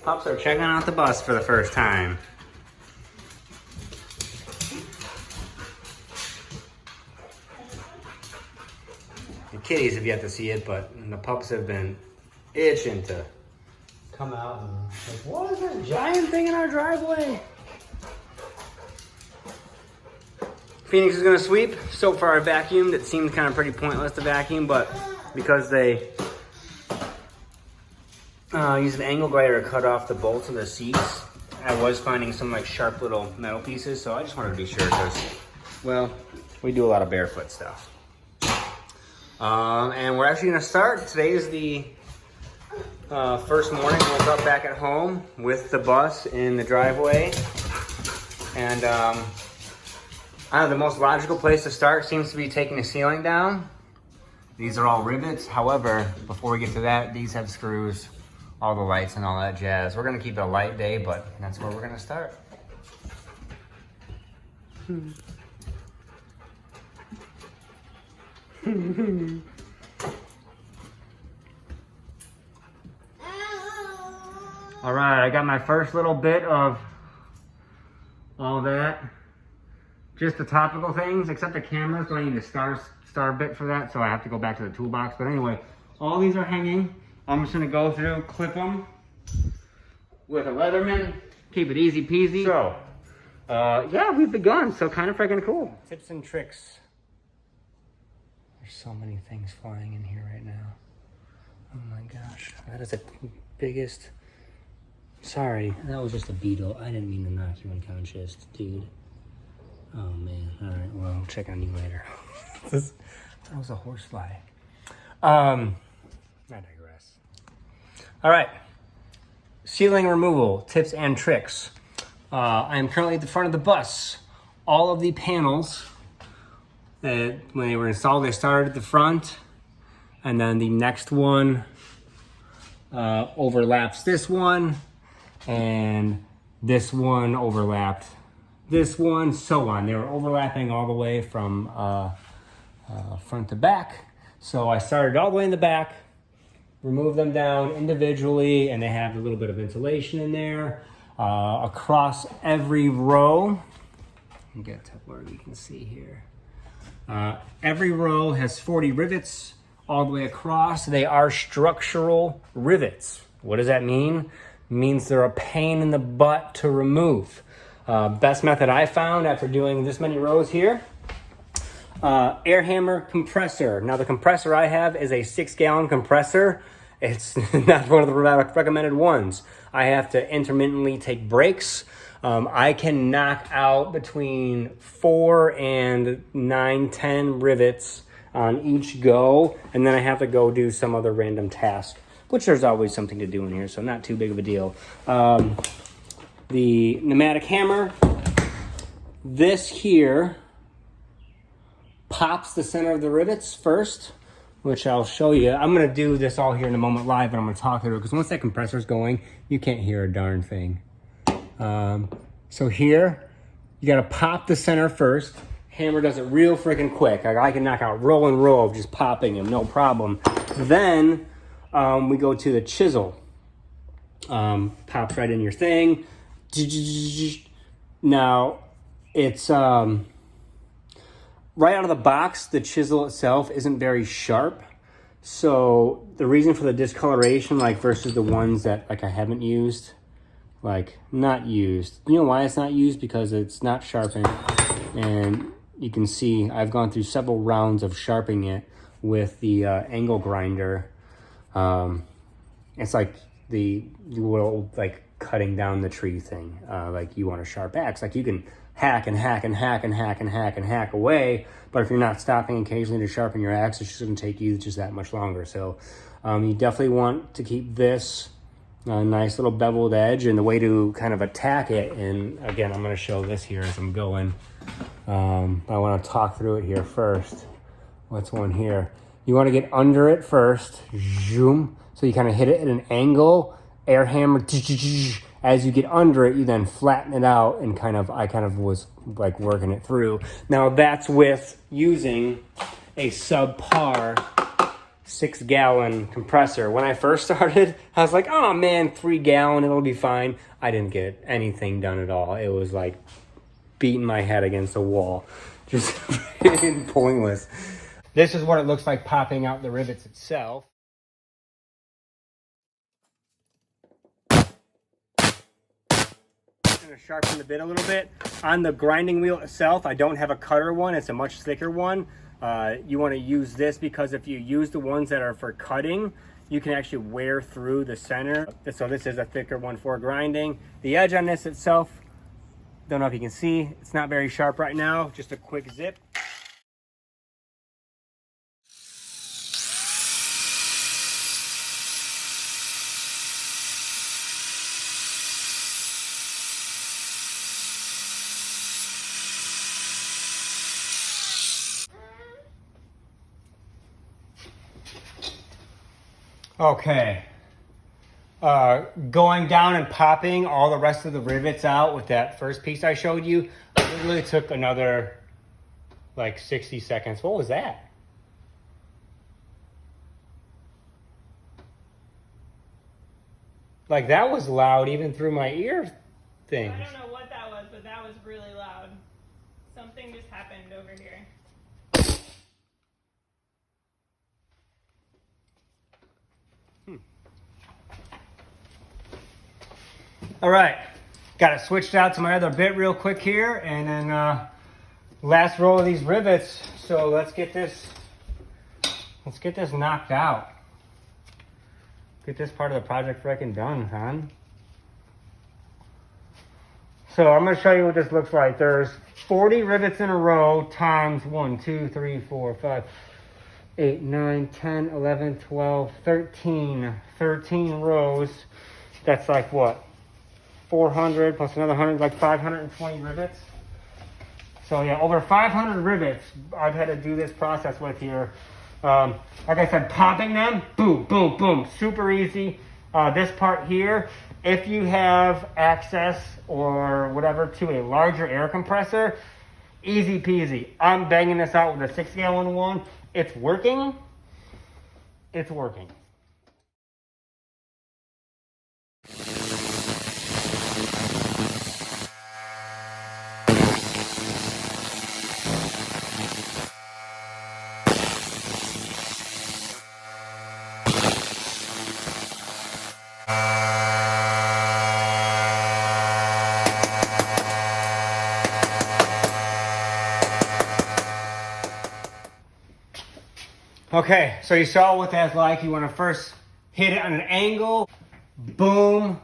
Pups are checking out the bus for the first time. The kitties have yet to see it, but the pups have been itching to come out and like, what is that giant thing in our driveway? Phoenix is gonna sweep. So far I vacuumed. It seemed kind of pretty pointless to vacuum, but because they use an angle grinder to cut off the bolts of the seats, I was finding some like sharp little metal pieces, so I just wanted to be sure because, well, we do a lot of barefoot stuff. And we're actually gonna start. Today is the first morning. Woke up back at home with the bus in the driveway. And I don't know, the most logical place to start seems to be taking the ceiling down. These are all rivets. However, before we get to that, these have screws, all the lights and all that jazz. We're gonna keep it a light day, but that's where we're gonna start. All right, I got my first little bit of all that. Just the topical things, except the cameras. Don't need a star bit for that, so I have to go back to the toolbox. But anyway, all these are hanging. I'm just gonna go through, clip them with a Leatherman, keep it easy peasy. So, yeah, we've begun, so kind of freaking cool. Tips and tricks. There's so many things flying in here right now. Oh my gosh, that is the biggest, sorry, that was just a beetle. I didn't mean to knock you unconscious, dude. Oh man, all right, well, I'll check on you later. That was a horsefly. I digress. All right, ceiling removal, tips and tricks. I am currently at the front of the bus. All of the panels, when they were installed, they started at the front, and then the next one overlaps this one, and this one overlapped this one, so on. They were overlapping all the way from front to back. So I started all the way in the back, removed them down individually, and they have a little bit of insulation in there. Across every row, I'll get to where you can see here. Every row has 40 rivets all the way across. They are structural rivets. What does that mean? It means they're a pain in the butt to remove. Best method I found after doing this many rows here, air hammer compressor. Now the compressor I have is a 6-gallon compressor. It's not one of the recommended ones. I have to intermittently take breaks. I can knock out between 4 and 9, 10 rivets on each go, and then I have to go do some other random task, which there's always something to do in here, so not too big of a deal. The pneumatic hammer, this here pops the center of the rivets first, which I'll show you. I'm gonna do this all here in a moment live, and I'm gonna talk through it, because once that compressor's going, you can't hear a darn thing. So here, you gotta pop the center first. Hammer does it real freaking quick. I can knock out row and row of just popping them, no problem. Then we go to the chisel. Pops right in your thing. Now, it's right out of the box, the chisel itself isn't very sharp. So the reason for the discoloration, like versus the ones that like I haven't used, like not used. You know why it's not used? Because it's not sharpened. And you can see I've gone through several rounds of sharpening it with the angle grinder. It's like the little like cutting down the tree thing. Like you want a sharp axe, like you can hack and hack and hack and hack and hack and hack away, but if you're not stopping occasionally to sharpen your axe, it's just going to take you just that much longer. So you definitely want to keep this nice little beveled edge, and the way to kind of attack it, and again I'm going to show this here as I'm going, I want to talk through it here first. What's one here? You want to get under it first, zoom, so you kind of hit it at an angle, air hammer, as you get under it, you then flatten it out, and I kind of was like working it through. Now that's with using a subpar 6-gallon compressor. When I first started, I was like, oh man, 3-gallon, it'll be fine. I didn't get anything done at all. It was like beating my head against a wall. Just pointless. This is what it looks like popping out the rivets itself. I'm gonna sharpen the bit a little bit. On the grinding wheel itself, I don't have a cutter one. It's a much thicker one. You want to use this because if you use the ones that are for cutting, you can actually wear through the center. So this is a thicker one for grinding. The edge on this itself, don't know if you can see, it's not very sharp right now. Just a quick zip. Okay, going down and popping all the rest of the rivets out with that first piece I showed you, it literally took another like 60 seconds. What was that? Like that was loud even through my ear things. I don't know what that was, but that was really loud. Something just happened over here. All right, got it switched out to my other bit real quick here, and then last row of these rivets. So let's get this knocked out. Get this part of the project freaking done, son. So I'm gonna show you what this looks like. There's 40 rivets in a row times 1, 2, 3, 4, 5, 8, 9, 10, 11, 12, 13 rows. That's like what? 400 plus another 100, like 520 rivets. So yeah, over 500 rivets I've had to do this process with here. Like I said, popping them, boom, boom, boom, super easy. This part here, if you have access or whatever to a larger air compressor, easy peasy. I'm banging this out with a 6-gallon one. It's working. It's working. Okay, so you saw what that's like. You want to first hit it on an angle, boom.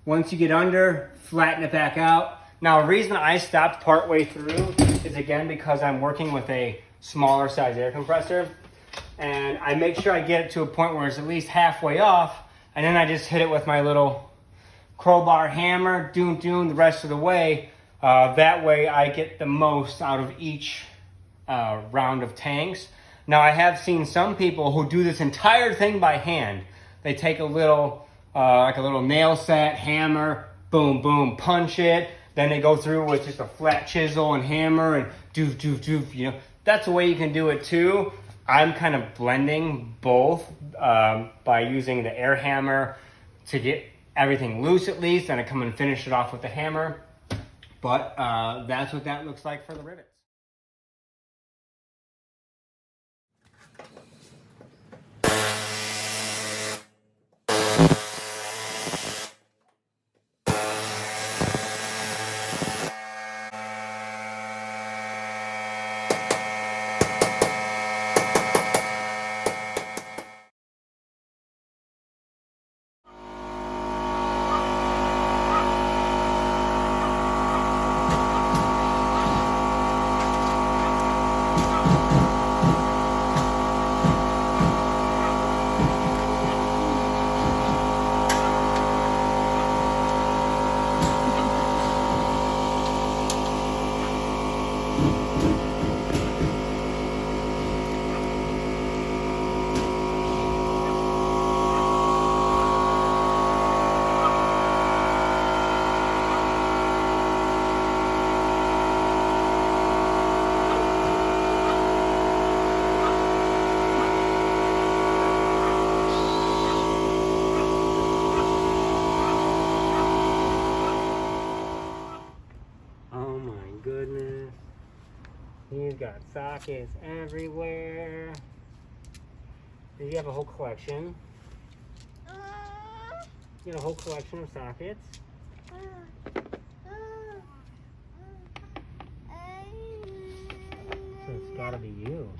Once you get under, flatten it back out. Now, the reason I stopped partway through is again because I'm working with a smaller size air compressor, and I make sure I get it to a point where it's at least halfway off, and then I just hit it with my little crowbar hammer, doom, the rest of the way. That way I get the most out of each round of tanks. Now, I have seen some people who do this entire thing by hand. They take a little, like a little nail set, hammer, boom, boom, punch it. Then they go through with just a flat chisel and hammer and doof, you know. That's the way you can do it too. I'm kind of blending both by using the air hammer to get everything loose at least, and I come and finish it off with the hammer. But that's what that looks like for the rivets. He's got sockets everywhere. You have a whole collection. You have a whole collection of sockets. So it's gotta be you.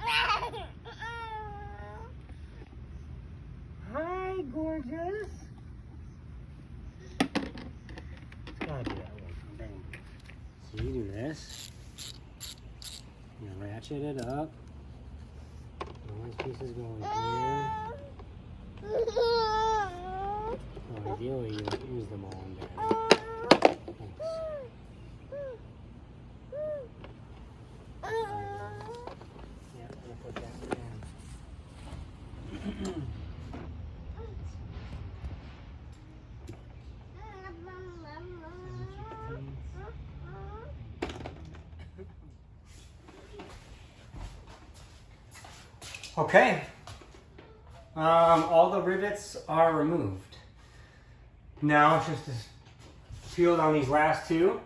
Hi, gorgeous. It's gotta be that one. Bang. So you do this. You ratchet it up. All these pieces go in here. So ideally, you don't use them all in there. Thanks. Yeah, I'm gonna put that in. Okay. All the rivets are removed. Now it's just to peel down these last two.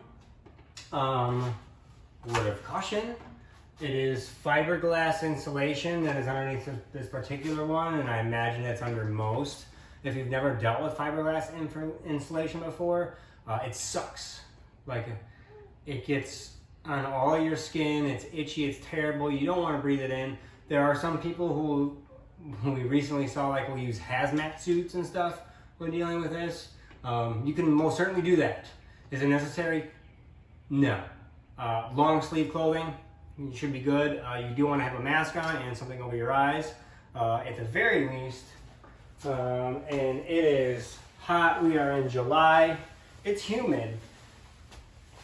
Word of caution. It is fiberglass insulation that is underneath this particular one, and I imagine it's under most. If you've never dealt with fiberglass insulation before, it sucks. Like, it gets on all of your skin, it's itchy, it's terrible, you don't want to breathe it in. There are some people who we recently saw, like, will use hazmat suits and stuff when dealing with this. You can most certainly do that. Is it necessary? No. Long sleeve clothing, you should be good. You do want to have a mask on and something over your eyes, at the very least. And it is hot. We are in July. It's humid.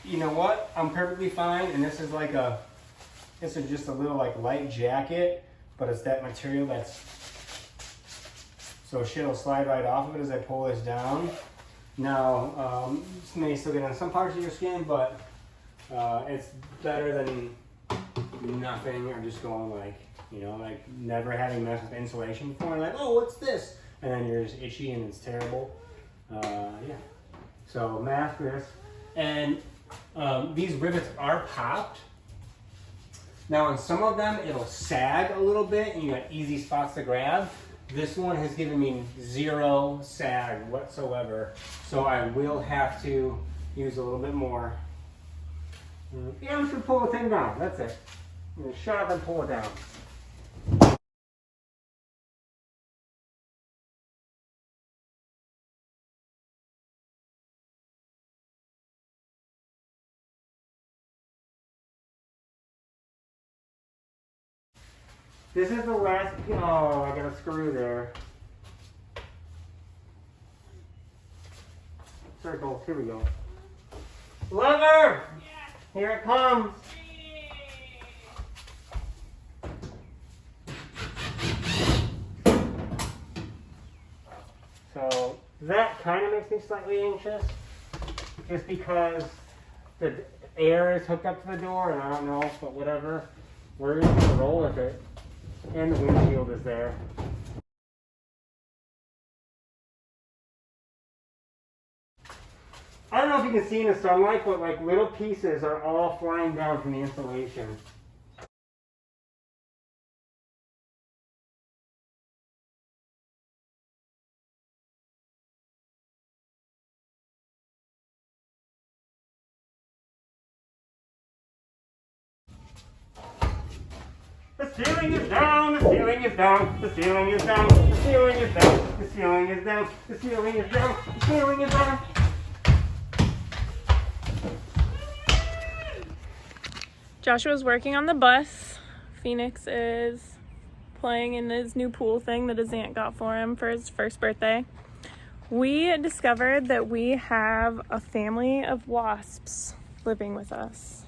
You know what? I'm perfectly fine. And this is like this is just a little like light jacket, but it's that material that's, so shit will slide right off of it as I pull this down. Now, this may still get on some parts of your skin, but it's better than nothing, or just going like, you know, like never having messed with insulation before, and like, oh, what's this? And then you're just itchy and it's terrible. Yeah. So mask this. And these rivets are popped. Now on some of them, it'll sag a little bit and you got easy spots to grab. This one has given me zero sag whatsoever. So I will have to use a little bit more. Yeah, I'm just gonna pull the thing down, that's it. I'm gonna shut up and pull it down. This is the last, oh, I got a screw there. Circle, here we go. Lever! Yes. Here it comes. So that kind of makes me slightly anxious, just because the air is hooked up to the door and I don't know, but whatever. We're just gonna roll with it. And the windshield is there. I don't know if you can see in the sunlight, but like little pieces are all flying down from the insulation. The ceiling is down, the ceiling is down, the ceiling is down, the ceiling is down, the ceiling is down, the ceiling is down, the ceiling is down. Joshua's working on the bus. Phoenix is playing in his new pool thing that his aunt got for him for his first birthday. We discovered that we have a family of wasps living with us.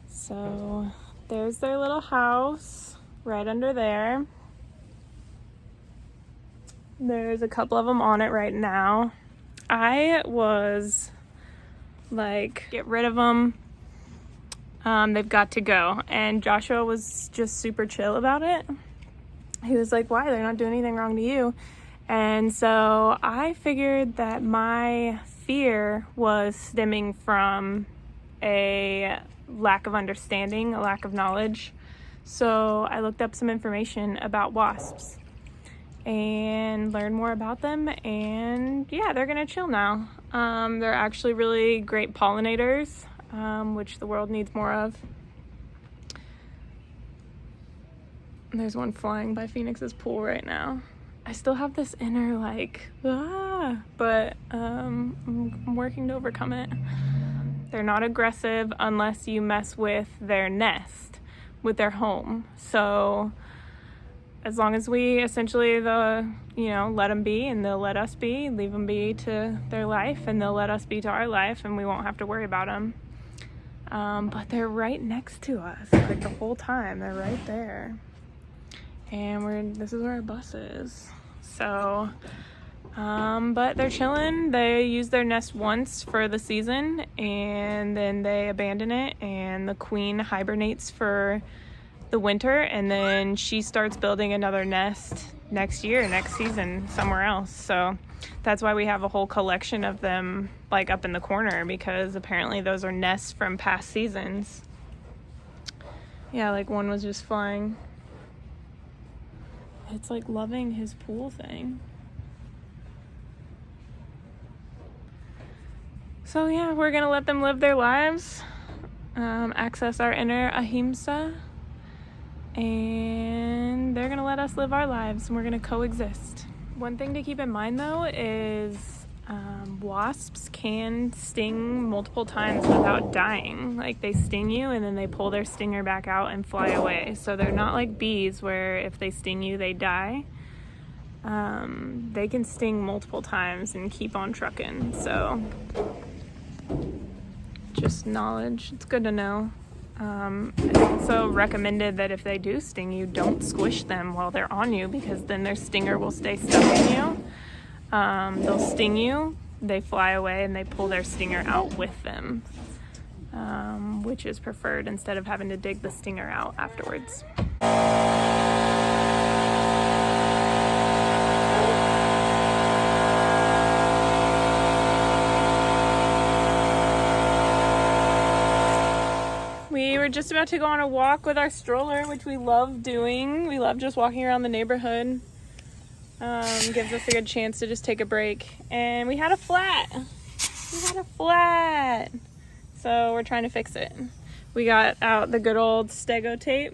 So there's their little house right under there. There's a couple of them on it right now. I was like, get rid of them. They've got to go. And Joshua was just super chill about it. He was like, why? They're not doing anything wrong to you. And so I figured that my fear was stemming from a lack of understanding, a lack of knowledge. So I looked up some information about wasps and learned more about them, and yeah, they're gonna chill now. They're actually really great pollinators, which the world needs more of. There's one flying by Phoenix's pool right now. I still have this inner but I'm working to overcome it. They're not aggressive unless you mess with their nest, with their home. So as long as we essentially let them be, and they'll let us be, leave them be to their life, and they'll let us be to our life, and we won't have to worry about them. But they're right next to us, like the whole time. They're right there. And this is where our bus is. So, but they're chilling. They use their nest once for the season, and then they abandon it, and the queen hibernates for the winter, and then she starts building another nest next season, somewhere else. So that's why we have a whole collection of them like up in the corner, because apparently those are nests from past seasons. Yeah, like one was just flying. It's like loving his pool thing. So yeah, we're gonna let them live their lives, access our inner ahimsa, and they're gonna let us live our lives, and we're gonna coexist. One thing to keep in mind though is wasps can sting multiple times without dying. Like, they sting you and then they pull their stinger back out and fly away. So they're not like bees where if they sting you they die. They can sting multiple times and keep on trucking. So just knowledge, it's good to know. It's also recommended that if they do sting you, don't squish them while they're on you, because then their stinger will stay stuck in you. They'll sting you, they fly away, and they pull their stinger out with them, which is preferred instead of having to dig the stinger out afterwards. We were just about to go on a walk with our stroller, which we love doing. We love just walking around the neighborhood. Gives us a good chance to just take a break. And we had a flat. So we're trying to fix it. We got out the good old stego tape.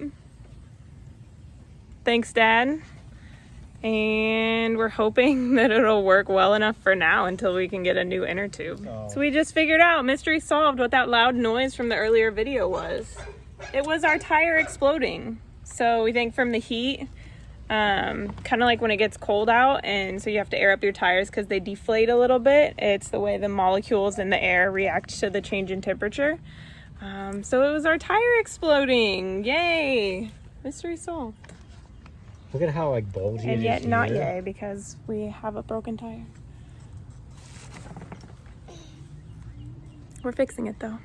Thanks, Dad. And we're hoping that it'll work well enough for now until we can get a new inner tube. Oh. So we just figured out, mystery solved, what that loud noise from the earlier video was. It was our tire exploding. So we think from the heat, kind of like when it gets cold out, and so you have to air up your tires because they deflate a little bit. It's the way the molecules in the air react to the change in temperature. So it was our tire exploding. Yay! Mystery solved. Look at how like bulgy it is. And yet not yay, because we have a broken tire. We're fixing it though.